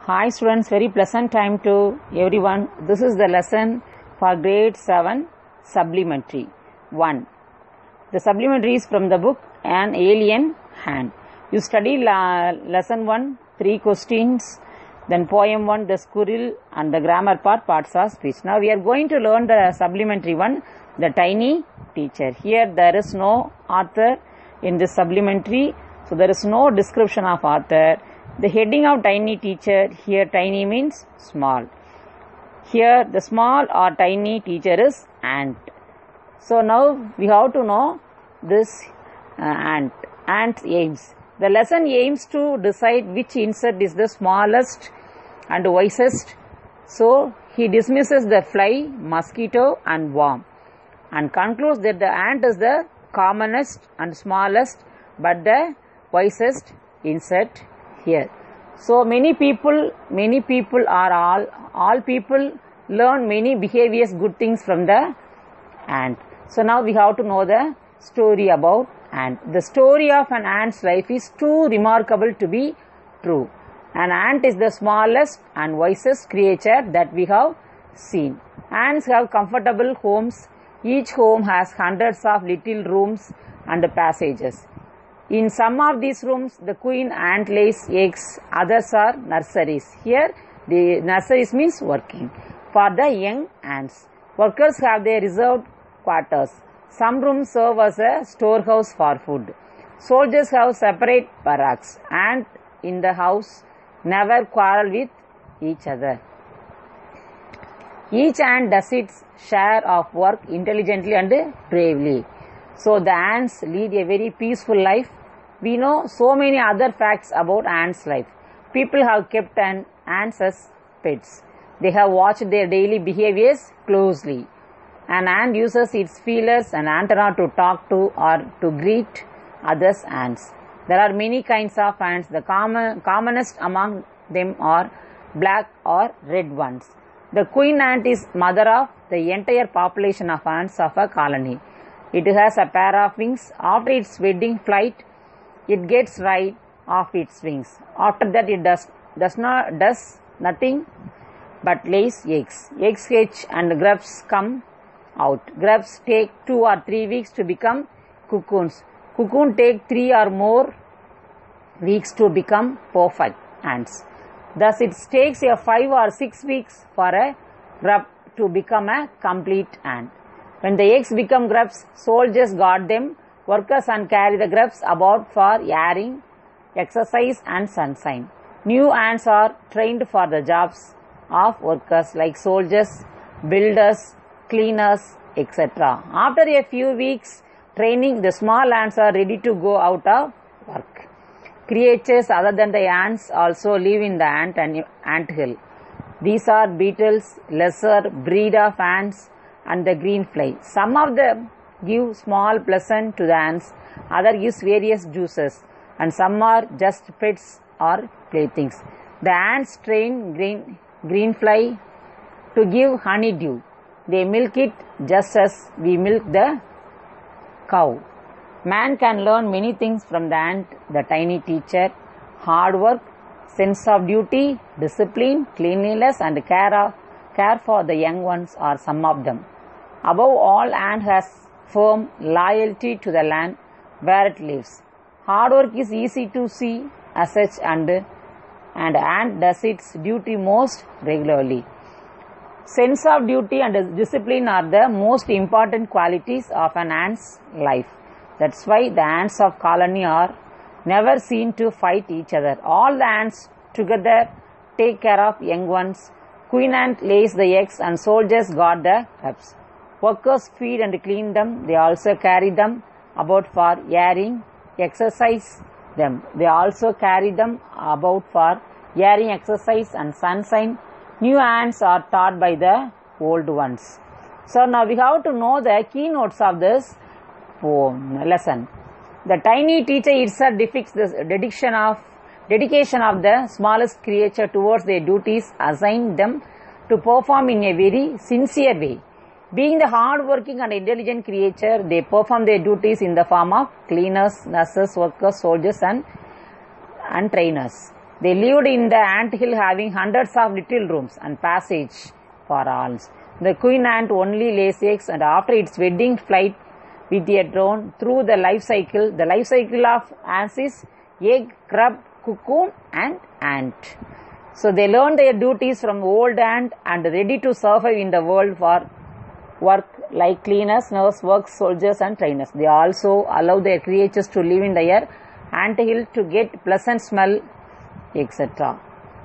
Hi students, very pleasant time to everyone. This is the lesson for grade 7 supplementary 1. The supplementary is from the book An Alien Hand. You study lesson 1, 3 questions, then poem 1, the squirrel, and the grammar parts of speech. Now we are going to learn the supplementary 1, the tiny teacher. Here there is no author in this supplementary, so there is no description of author. The heading of tiny teacher, here tiny means small. Here the small or tiny teacher is ant. So now we have to know this ant's aims. The lesson aims to decide which insect is the smallest and wisest. So he dismisses the fly, mosquito and worm and concludes that the ant is the commonest and smallest but the wisest insect here. So many people are all people learn many behaviors, good things from the ant. So now we have to know the story about ant. The story of an ant's life is too remarkable to be true. An ant is the smallest and wisest creature that we have seen. Ants have comfortable homes. Each home has hundreds of little rooms and passages. In some of these rooms, the queen ant lays eggs, others are nurseries. Here, the nurseries means working for the young ants. Workers have their reserved quarters. Some rooms serve as a storehouse for food. Soldiers have separate barracks. Ants in the house never quarrel with each other. Each ant does its share of work intelligently and bravely. So the ants lead a very peaceful life. We know so many other facts about ants' life. People have kept ants as pets. They have watched their daily behaviors closely. An ant uses its feelers and antenna to talk to or to greet other ants. There are many kinds of ants. The commonest among them are black or red ones. The queen ant is mother of the entire population of ants of a colony. It has a pair of wings. After its wedding flight, it gets rid of its wings. After that, it does nothing but lays eggs. Eggs hatch and grubs come out. Grubs take 2 or 3 weeks to become cocoons. Cocoon take 3 or more weeks to become perfect ants. Thus, it takes 5 or 6 weeks for a grub to become a complete ant. When the eggs become grubs, soldiers guard them. Workers and carry the grubs about for airing, exercise and sunshine. New ants are trained for the jobs of workers like soldiers, builders, cleaners, etc. After a few weeks training, the small ants are ready to go out of work. Creatures other than the ants also live in the ant hill. These are beetles, lesser breed of ants, and the green fly. Some of them give small pleasant to the ants, other gives various juices, and some are just pets or playthings. The ants train green fly to give honeydew. They milk it just as we milk the cow. Man can learn many things from the ant, the tiny teacher. Hard work, sense of duty, discipline, cleanliness, and care for the young ones are some of them. Above all, ant has firm loyalty to the land where it lives. Hard work is easy to see as such, and ant does its duty most regularly. Sense of duty and discipline are the most important qualities of an ant's life. That's why the ants of colony are never seen to fight each other. All the ants together take care of young ones. Queen ant lays the eggs and soldiers guard the grubs. Workers feed and clean them. They also carry them about for airing, exercise them. They also carry them about for airing, exercise and sunshine. New ants are taught by the old ones. So now we have to know the keynotes of this lesson. The tiny teacher itself depicts the dedication of the smallest creature towards their duties assigned them to perform in a very sincere way. Being the hard-working and intelligent creature, they perform their duties in the form of cleaners, nurses, workers, soldiers and trainers. They lived in the ant hill having hundreds of little rooms and passage for all. The queen ant only lays eggs, and after its wedding flight with a drone through the life cycle of ants is egg, grub, cocoon and ant. So they learn their duties from old ant and ready to survive in the world for work like cleaners, nurse, work, soldiers and trainers. They also allow their creatures to live in their ant hill to get pleasant smell, etc.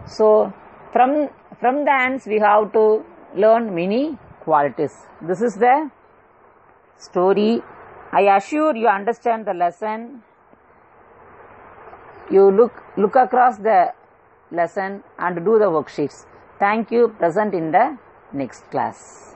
So from the ants we have to learn many qualities. This is the story. I assure you understand the lesson. You look across the lesson and do the worksheets. Thank you. Present in the next class.